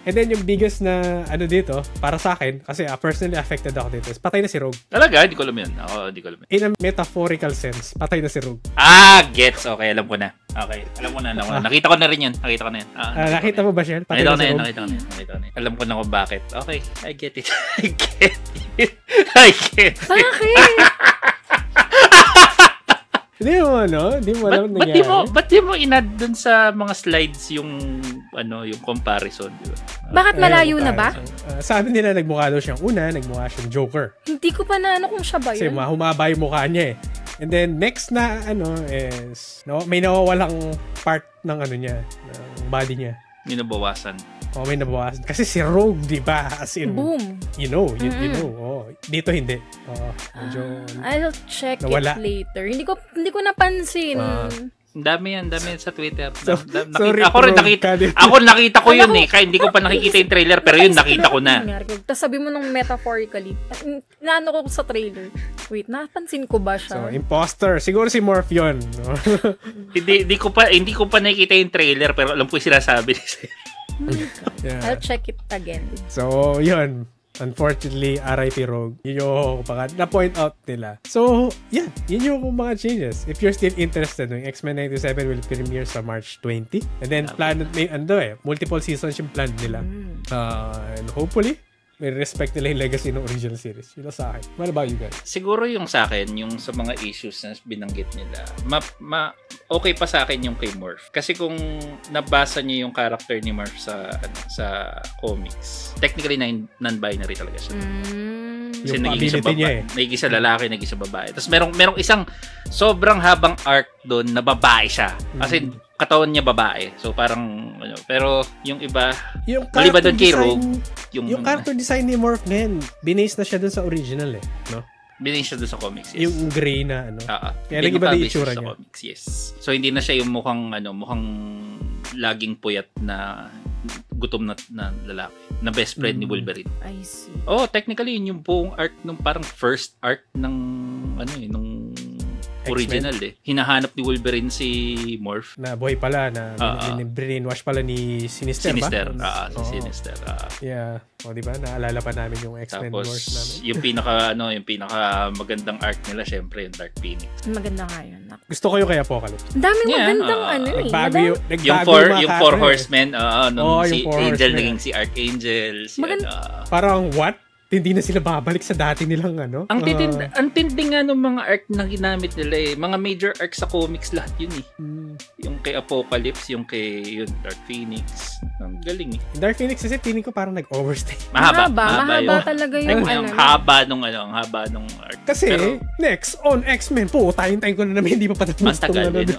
And then yung biggest na ano dito, para sa akin, kasi personally affected ako dito, is patay na si Rogue. Talaga? Hindi ko alam yun. Ako, hindi ko alam yun. In a metaphorical sense, patay na si Rogue. Gets. Okay, alam ko na. Okay, alam ko na. Nakita ko na rin yun. Nakita ko na yun. Nakita mo ba, Shell? Nakita ko na yun. Alam ko na kung bakit. Okay, I get it. Bakit? Hindi mo alam nangyari. Ba't di mo inad dun sa mga slides yung comparison, di ba? Bakit malayo na ba? Sabi nila nagmukha daw siyang una, nagmukha siyang Joker. Hindi ko pa na kung siya ba yun. Kasi humaba yung mukha niya eh. And then next na is may nawawalang part ng niya, ng body niya. May nabawasan. May nabawasan. Kasi si Rogue, di ba? As in, boom. You know. Dito hindi. Medyo I'll check nawala. it later. Hindi ko napansin. Ang dami yan sa Twitter. Sorry, ako nakita ko yun eh. Kaya hindi ko pa nakikita yung trailer, pero yun nakita ko na. Tapos sabi mo nung metaphorically, naano ko sa trailer. Wait, napansin ko ba siya? So, imposter. Siguro si Morph yun. No? hindi ko pa nakikita yung trailer, pero alam ko yung sinasabi ni Sir. Yeah. I'll check it again. So, yun. Unfortunately, RIP Rogue. Yun yung na-point out nila. So, yeah. Yun yung mga changes. If you're still interested, X-Men 97 will premiere sa March 20. And then, multiple seasons yung plan nila. And hopefully, may respect nila yung legacy ng original series. Yun sa akin. What about you guys? Siguro yung sa akin, yung sa mga issues na binanggit nila, okay pa sa akin yung kay Morph. Kasi kung nabasa niyo yung character ni Morph sa comics, technically non-binary talaga siya. Kasi naging isa lalaki, naging isa babae. Tapos merong isang sobrang habang arc doon na babae siya. Kasi katawan niya babae. So parang pero yung iba, maliban doon kay Rogue, yung character design ni Morph ngayon, binase na siya doon sa original no? Binase siya doon sa comics, yes. Yung gray na Kaya nag-iba na itsura niya. Comics, yes. So hindi na siya yung mukhang laging puyat na gutom na lalaki na best friend ni Wolverine. I see. Technically yun yung buong arc nung parang first arc ng nung original hinahanap ni Wolverine si Morph na boy pala na brainwash pala ni Sinister ba? Sinister. Yeah. Di ba? Naalala pa namin yung X-Men Wars namin. Yung pinaka magandang arc nila syempre yung Dark Phoenix. Maganda nga yun. Gusto ko yung kay Apocalypse. Daming magandang yung Four Horsemen, si Angel naging si Archangel. Parang what? Hindi na sila babalik sa dati nilang Ang tindi nga ng mga arc na ginamit nila mga major arc sa comics lahat yun Yung kay Apocalypse, yung kay Dark Phoenix. Ang galing Dark Phoenix kasi tingin ko parang nag-overstay. Mahaba talaga yung ang haba nung arc. Kasi next on X-Men po, tayo-tayo ko na naman hindi pa patapos.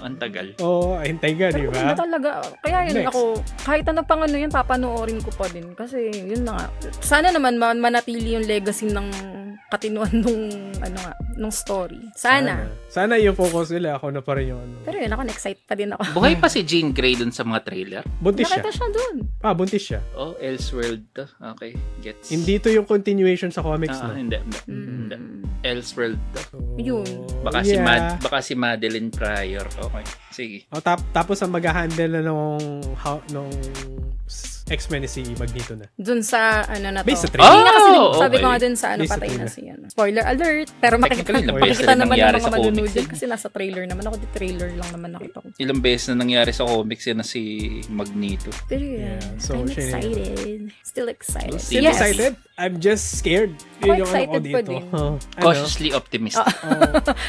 Ang tagal. Hintay ka, di ba? Talaga. Kaya yun ako, kahit na yan, papanoorin ko pa din. Kasi yun na nga. Sana naman manatili yung legacy ng katinuan nung story. Sana yung focus nila. Ako na pa rin yung Pero yun, ako na-excite pa din ako. Buhay pa si Jean Grey dun sa mga trailer? Buntis siya. Nakita siya dun. Buntis siya. Elseworld to. Okay, gets. Hindi to yung continuation sa comics na. Hindi. Elseworld to. Yun. Baka si Madeline Pryor. Okay, sige. Tapos ang mag-handle na nung X-Men si Magneto na. Dun sa na to. Based sa trailer. Sabi ko nga dun sa patay na siya. Spoiler alert. Pero makikita naman yung mga manunod dyan kasi nasa trailer naman. Ako di trailer lang naman nakita ko. Ilang beses na nangyari sa comics yan na si Magneto. Pero I'm excited. Still excited. Still excited? I'm just scared. Ako excited pa din. Cautiously optimistic.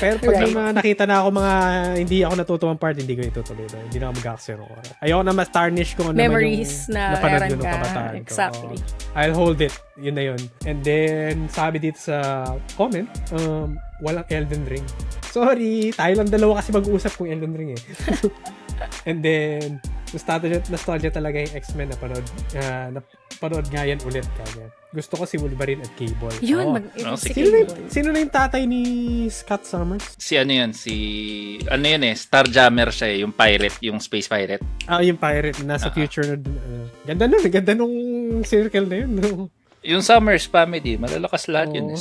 Pero pag nakita na ako mga hindi ako natutuwang part, hindi ko itutuloy. Hindi na ako mag-aksero. Ayoko na ma-tarnish kung ano memories na napanood ko nung kabataan ko. Exactly. I'll hold it. Yun na yun. And then, sabi dito sa comment, walang Elden Ring. Sorry, tayo lang dalawa kasi mag-uusap kung Elden Ring And then, nostalgia talaga yung X-Men na panood nga yan ulit. Kanya. Gusto ko si Wolverine at Cable. Yun, sino na yung tatay ni Scott Summers? Starjammer siya yung pirate, yung space pirate. Yung pirate, nasa future. Ganda nung circle na yun. No? Yung Summers family, malalakas lahat yun.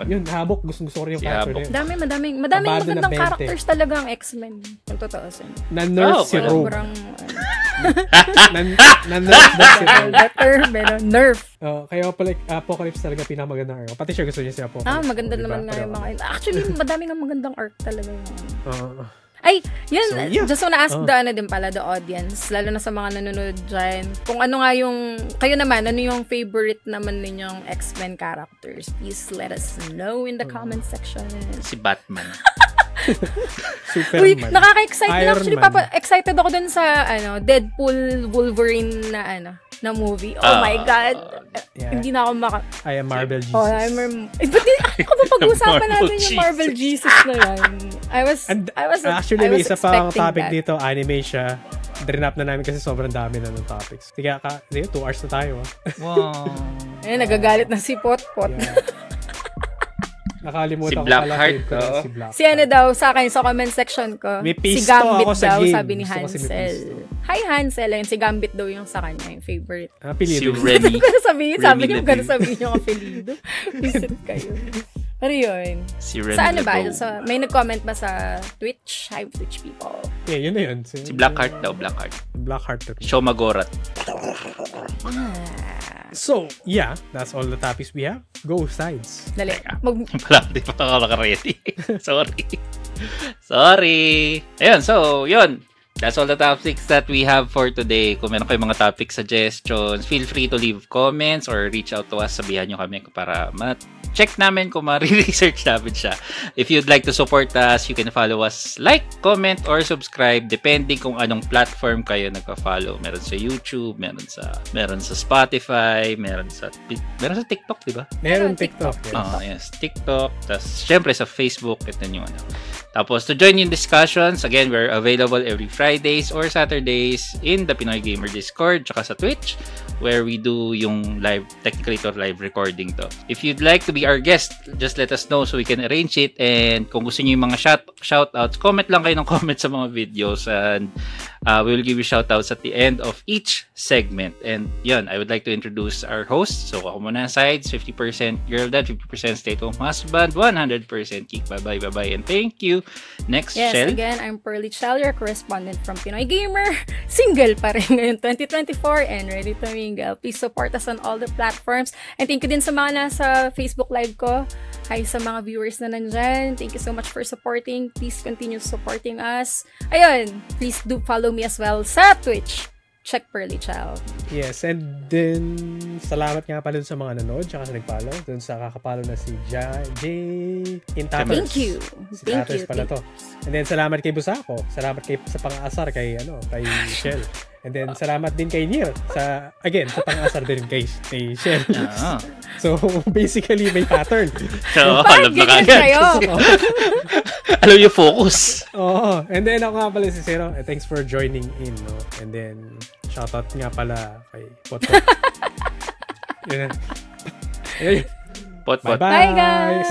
Yun, Habok. Gusto ko rin yung character na yun. Madaming magandang characters talaga ang X-Men. Yung totoo. Na-nurse si Rogue. Nan-nerf daw sila. Better, pero nerf. Kaya pala Apocalypse talaga pinakamagandang arc. Pati siya gusto niya si Apocalypse. Maganda Diba? naman nga yung mga... Actually, madami nga magandang arc talaga yung Ay, yun, so, yeah. Just wanna ask the audience, lalo na sa mga nanonood dyan, kung ano nga yung, kayo naman, ano yung favorite naman ninyong X-Men characters? Please let us know in the comment section. Si Batman. Superman. Uy, nakaka-excite na. Iron Actually, Man. excited ako dun sa, Deadpool, Wolverine na movie. Oh my God. Yeah. Hindi na ako I am Marvel Jesus. Ba't di ako pa pag-usapan natin yung Marvel Jesus na yan? Actually, may isa pa ang topic that. dito, anime siya. Drinap na namin kasi sobrang dami na ng topics. Sige, 2 hours na tayo. Wow. Nagagalit na si Potpot. Yeah. Nakalimutan Si ko Blackheart, pala oo. si Blackheart. Si ano daw sa akin sa comment section ko. May Si pisto Gambit ako sa daw, game. sabi ni Gusto ko kasi may Hansel. pisto. Hi Hansel, ayun, si Gambit daw yung sa kanya, yung favorite. Si Apelido. Remy. Sabi niyo, Remy gano'n sabihin yung apelido. Visit kayo. Pero yun. Si Remy. Sa ano ba? Lebeau. May nag-comment ba sa Twitch? Hi, Twitch people. Yeah, yun na yun. Si Blackheart daw, Blackheart. Blackheart. Shoma Gorat. So, yeah, that's all the topics we have. Go sides. Dali. Pala, di pa ako naka-ready. Sorry. Ayun, so, yun. That's all the topics that we have for today. Kung meron kayong mga topic suggestions, feel free to leave comments or reach out to us. Sabihan nyo kami para check namin kung ma-research namin siya. If you'd like to support us, you can follow us, like, comment, or subscribe depending kung anong platform kayo nagpa-follow. Meron sa YouTube, meron sa Spotify, meron sa TikTok, di ba? Meron TikTok. Yes, TikTok. Tapos, syempre sa Facebook, ito yung ano. Tapos, to join in discussions, again, we're available every Fridays or Saturdays in the Pinoy Gamer Discord, tsaka sa Twitch, where we do yung live, technically ito live recording to. If you'd like to be our guest, just let us know so we can arrange it. And kung gusto niyo yung mga shoutouts, comment lang kayo ng comment sa mga videos and we will give you shoutouts at the end of each segment. And yun, I would like to introduce our host. So, ako muna sides, 50% girl dad, 50% stay-at-home husband, 100% geek. Bye-bye, and thank you. Next, Yes, Shell. again, I'm Pearly Chell, your correspondent from Pinoy Gamer. Single pa rin ngayon 2024 and ready to mingle. Please support us on all the platforms. And thank you din sa mga nasa Facebook Live ko. Hi sa mga viewers na nandyan. Thank you so much for supporting. Please continue supporting us. Ayun, please do follow me as well sa Twitch. Check Pearly Child. Yes, and then salamat nga pala dun sa mga nanood tsaka sa nag-follow. Dun sa kakapalo na si Jay Intappers. Thank you. Si Thank Tappers you. pala to. And then salamat kay Busako. Salamat sa pang-asar kay Shell. And then salamat din kay Nier sa pang-asar din kay Shell. So basically may pattern. So, alam Bakit na ganyan kagad. kayo? Alam yung focus. Oo. And then ako nga pala si Zero. Thanks for joining in. No? And then shoutout nga pala kay Potpot. Yun na. Pot. Bye-bye. Bye, guys!